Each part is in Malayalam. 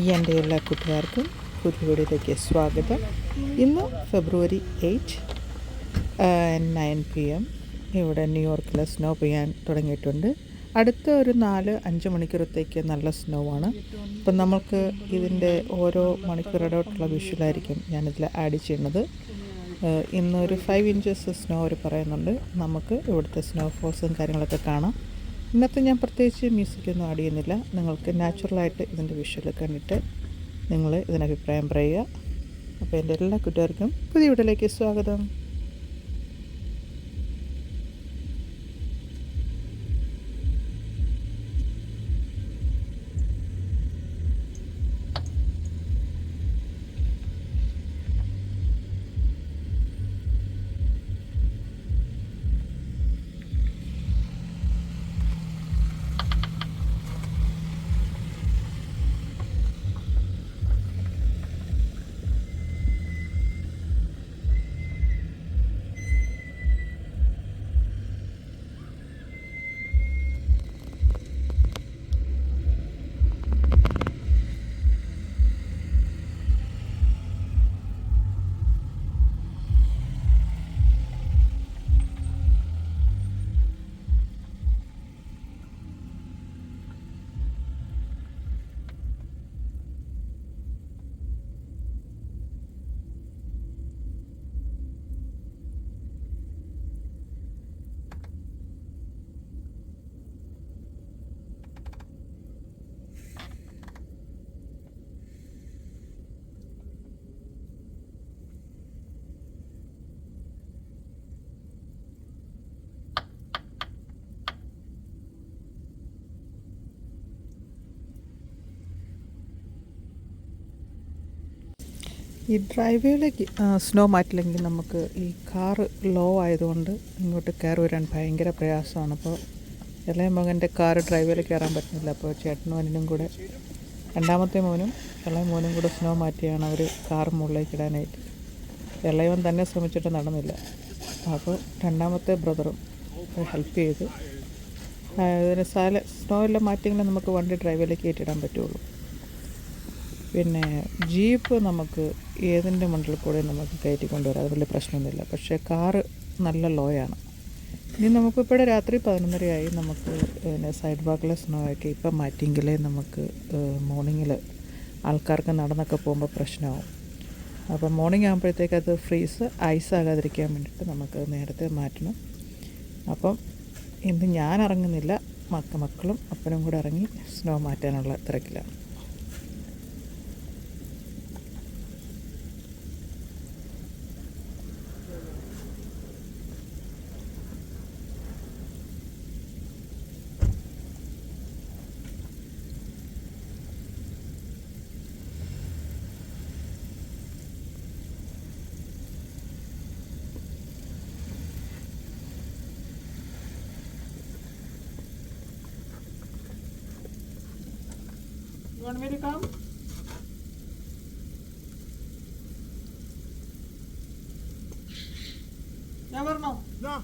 ഈ എൻ്റെ എല്ലാ കൂട്ടുകാർക്കും പുതിയ വീഡിയോയിലേക്ക് സ്വാഗതം. ഇന്ന് ഫെബ്രുവരി 8 9 PM ഇവിടെ ന്യൂയോർക്കിൽ സ്നോ പെയ്യാൻ തുടങ്ങിയിട്ടുണ്ട്. അടുത്ത ഒരു 4-5 മണിക്കൂറത്തേക്ക് നല്ല സ്നോ ആണ്. അപ്പം നമുക്ക് ഇതിൻ്റെ ഓരോ മണിക്കൂർ ഇടവിട്ടുള്ള വിഷ്വലായിരിക്കും ഞാനിതിൽ ആഡ് ചെയ്യുന്നത്. ഇന്നൊരു 5 ഇഞ്ചസ് സ്നോ അവർ പറയുന്നുണ്ട്. നമുക്ക് ഇവിടുത്തെ സ്നോഫോൾസും കാര്യങ്ങളൊക്കെ കാണാം. ഇന്നത്തെ ഞാൻ പ്രത്യേകിച്ച് മ്യൂസിക്കൊന്നും ആഡ് ചെയ്യുന്നില്ല. നിങ്ങൾക്ക് നാച്ചുറലായിട്ട് ഇതിൻ്റെ വിഷ്വൽ കണ്ടിട്ട് നിങ്ങൾ ഇതിന് അഭിപ്രായം പറയുക. അപ്പോൾ എൻ്റെ എല്ലാ കൂട്ടുകാർക്കും പുതിയ വീട്ടിലേക്ക് സ്വാഗതം. ഈ ഡ്രൈവേയിലേക്ക് സ്നോ മാറ്റില്ലെങ്കിൽ നമുക്ക് ഈ കാറ് ലോ ആയതുകൊണ്ട് ഇങ്ങോട്ട് കയറി വരാൻ ഭയങ്കര പ്രയാസമാണ്. അപ്പോൾ ഇളയ മകൻ്റെ കാറ് ഡ്രൈവേയിൽ കയറാൻ പറ്റുന്നില്ല. അപ്പോൾ ചേട്ടനും അനിനും കൂടെ, രണ്ടാമത്തെ മോനും ഇളയ മോനും കൂടെ സ്നോ മാറ്റിയാണ് അവർ കാറ് മുകളിലേക്ക് ഇടാനായിട്ട്. ഇളയവൻ തന്നെ ശ്രമിച്ചിട്ട് നടന്നില്ല. അപ്പോൾ രണ്ടാമത്തെ ബ്രദറും ഹെൽപ്പ് ചെയ്ത് അതിന് സ്നോ എല്ലാം മാറ്റിയെങ്കിലും നമുക്ക് വണ്ടി ഡ്രൈവേയിലേക്ക് കയറ്റിയിടാൻ പറ്റുള്ളൂ. പിന്നെ ജീപ്പ് നമുക്ക് ഏതിൻ്റെ മണ്ടിൽ കൂടെ നമുക്ക് കയറ്റിക്കൊണ്ടുവരാം, അത് വലിയ പ്രശ്നമൊന്നുമില്ല. പക്ഷേ കാറ് നല്ല ലോയാണ്. ഇനി നമുക്കിപ്പോൾ രാത്രി 11:30 നമുക്ക് പിന്നെ സൈഡ് ബാക്കിലെ സ്നോ ഒക്കെ ഇപ്പം മാറ്റിയെങ്കിലേ നമുക്ക് മോർണിംഗിൽ ആൾക്കാർക്ക് നടന്നൊക്കെ പോകുമ്പോൾ പ്രശ്നമാവും. അപ്പം മോർണിംഗ് ആകുമ്പോഴത്തേക്ക് അത് ഫ്രീസ് ഐസാകാതിരിക്കാൻ വേണ്ടിയിട്ട് നമുക്ക് നേരത്തെ മാറ്റണം. അപ്പം ഇന്ന് ഞാൻ ഇറങ്ങുന്നില്ല, മക്കളും അപ്പനും കൂടെ ഇറങ്ങി സ്നോ മാറ്റാനുള്ള തിരക്കിലാണ്. You want me to come? Never know. No.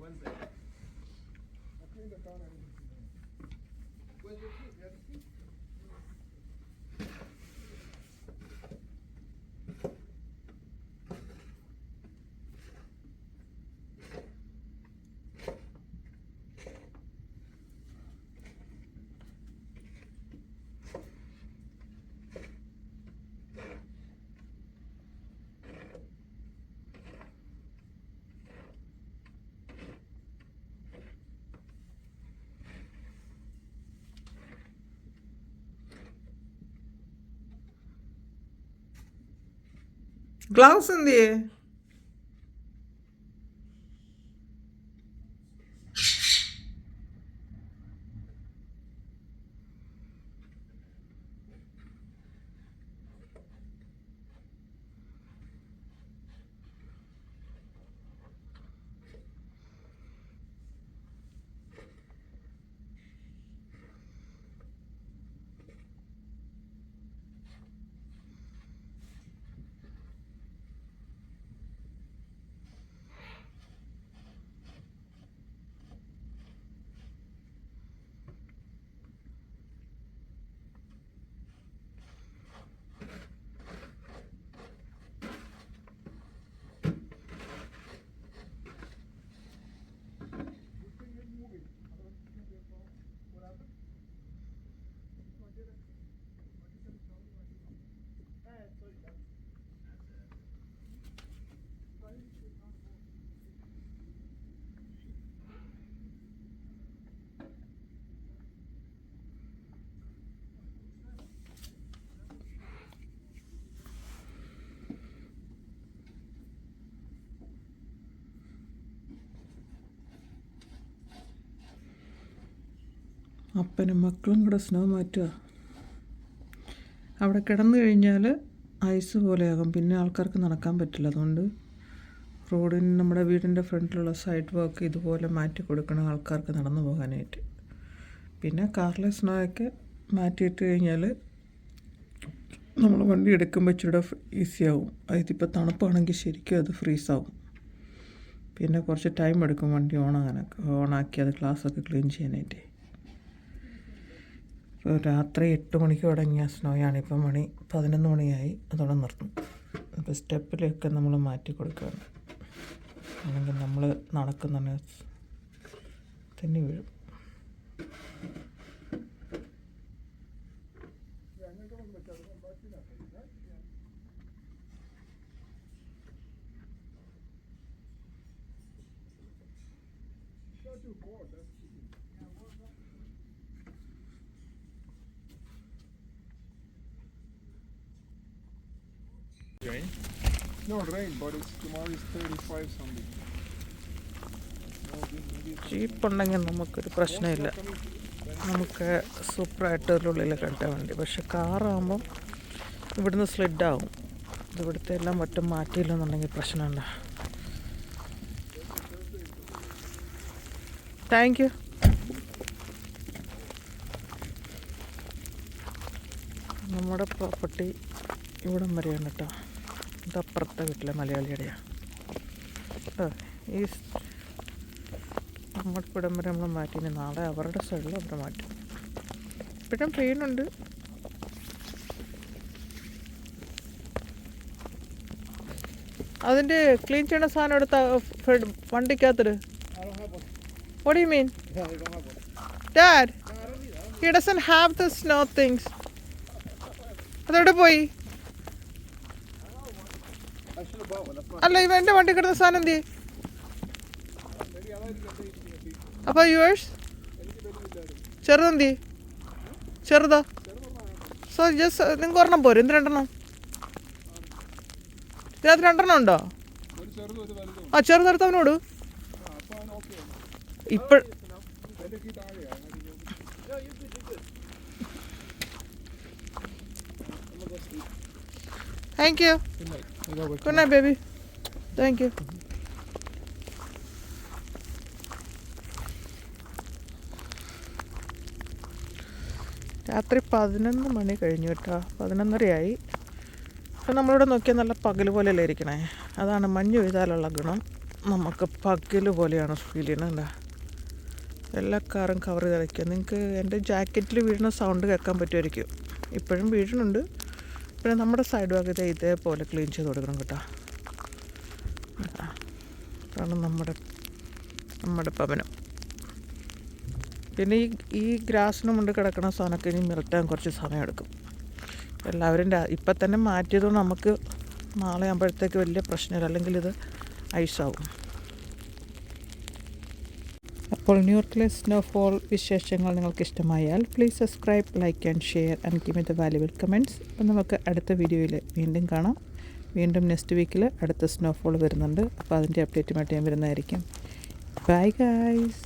Wednesday. Where's your key? You have a key? Gloves എന്തിയേ? അപ്പനും മക്കളും കൂടെ സ്നോ മാറ്റുക. അവിടെ കിടന്നു കഴിഞ്ഞാൽ ഐസ് പോലെയാകും, പിന്നെ ആൾക്കാർക്ക് നടക്കാൻ പറ്റില്ല. അതുകൊണ്ട് റോഡിന് നമ്മുടെ വീടിൻ്റെ ഫ്രണ്ടിലുള്ള സൈഡ് വാക്ക് ഇതുപോലെ മാറ്റി കൊടുക്കണം ആൾക്കാർക്ക് നടന്നു പോകാനായിട്ട്. പിന്നെ കാറിലെ സ്നോ ഒക്കെ മാറ്റിയിട്ട് കഴിഞ്ഞാൽ നമ്മൾ വണ്ടി എടുക്കുമ്പോൾ ഇച്ചിരി ഈസിയാവും. ഇതിപ്പോൾ തണുപ്പാണെങ്കിൽ ശരിക്കും അത് ഫ്രീസാവും. പിന്നെ കുറച്ച് ടൈം എടുക്കും വണ്ടി ഓണാക്കി അത് ഗ്ലാസ്സൊക്കെ ക്ലീൻ ചെയ്യാനായിട്ട്. ഇപ്പോൾ രാത്രി 8 മണിക്ക് തുടങ്ങിയ സ്നോയാണ്, ഇപ്പം മണി 11 മണിയായി. അതോടെ നിർത്തും. അപ്പോൾ സ്റ്റെപ്പിലൊക്കെ നമ്മൾ മാറ്റി കൊടുക്കുകയാണ്, അല്ലെങ്കിൽ നമ്മൾ നടക്കുന്ന തെന്നി വീഴും. Rain? No rain, but tomorrow is 35 something. ജീപ്പുണ്ടെങ്കിൽ നമുക്കൊരു പ്രശ്നമില്ല, നമുക്ക് സൂപ്പറായിട്ട് ഉള്ളിൽ കെട്ടാൻ വേണ്ടി. പക്ഷെ കാറാകുമ്പം ഇവിടുന്ന് സ്ലിഡാവും. ഇവിടുത്തെ എല്ലാം ഒട്ടും മാറ്റിയില്ലെന്നുണ്ടെങ്കിൽ പ്രശ്നമുണ്ട്. Thank you. നമ്മുടെ പ്രോപ്പർട്ടി ഇവിടം വരെയാണ് കേട്ടോ. ഇതപ്പുറത്തെ വീട്ടിലെ മലയാളിയുടെയാണ്. ഈ നമ്മുടെ ഇവിടം വരെ നമ്മൾ മാറ്റി. നാളെ അവരുടെ സൈഡിൽ അവിടെ മാറ്റും. ഇപ്പോഴും പെയിനുണ്ട്. അതിൻ്റെ ക്ലീൻ ചെയ്യണ സാധനം എടുത്ത വണ്ടിക്കകത്തിട്ട്. What do you mean? Dad, he doesn't have the snow things. അതെവിടെ പോയി? അല്ല, ഇവൻ്റെ വണ്ടി കിടന്ന സാധനം എന്തി? അപ്പോൾ യുവേഴ്സ് ചെറുതെന്തി? ചെറുതാ. സോ ജസ്റ്റ് നിങ്ങൾക്ക് ഒരെണ്ണം പോരും. എന്ത് രണ്ടെണ്ണം? ഇതിനകത്ത് രണ്ടെണ്ണം ഉണ്ടോ? ആ ചെറുതെടുത്ത് അവനോട് ഇപ്പോൾ. Thank you. Good night, baby. Thank you. രാത്രി 11 മണി കഴിഞ്ഞു കേട്ടോ, 11:30 അപ്പോൾ നമ്മളിവിടെ നോക്കിയാൽ നല്ല പകൽ പോലെയല്ലേ ഇരിക്കണേ. അതാണ് മഞ്ഞ് പെയ്താലുള്ള ഗുണം. നമുക്ക് പകൽ പോലെയാണ് ഫീൽ ചെയ്യുന്നത്. എല്ലാ കാറും കവർ ചെയ്ത് കളിക്കുക. നിങ്ങൾക്ക് എൻ്റെ ജാക്കറ്റിൽ വീഴുന്ന സൗണ്ട് കേൾക്കാൻ പറ്റുമായിരിക്കും. ഇപ്പോഴും വീഴുന്നുണ്ട്. പിന്നെ നമ്മുടെ സൈഡ് ഭാഗത്ത് ഇതേപോലെ ക്ലീൻ ചെയ്ത് കൊടുക്കണം കേട്ടോ. അതാണ് നമ്മുടെ ഭവനം. പിന്നെ ഈ ഗ്രാസിന് മുണ്ട് കിടക്കുന്ന സാധനമൊക്കെ ഇനി മിറട്ടാൻ കുറച്ച് സമയമെടുക്കും. എല്ലാവരും ഇപ്പം തന്നെ മാറ്റിയതുകൊണ്ട് നമുക്ക് നാളെ ആകുമ്പോഴത്തേക്ക് വലിയ പ്രശ്നമില്ല, അല്ലെങ്കിൽ ഇത് ഐസാവും. അപ്പോൾ ന്യൂയോർക്കിലെ സ്നോഫോൾ വിശേഷങ്ങൾ നിങ്ങൾക്ക് ഇഷ്ടമായാൽ please subscribe, like and share and give me the valuable comments. അപ്പോൾ നമുക്ക് അടുത്ത വീഡിയോയിൽ വീണ്ടും കാണാം. വീണ്ടും നെക്സ്റ്റ് വീക്കിൽ അടുത്ത സ്നോഫോൾ വരുന്നുണ്ട്. അപ്പോൾ അതിൻ്റെ അപ്ഡേറ്റുമായിട്ട് ഞാൻ വരുന്നതായിരിക്കും. Bye guys.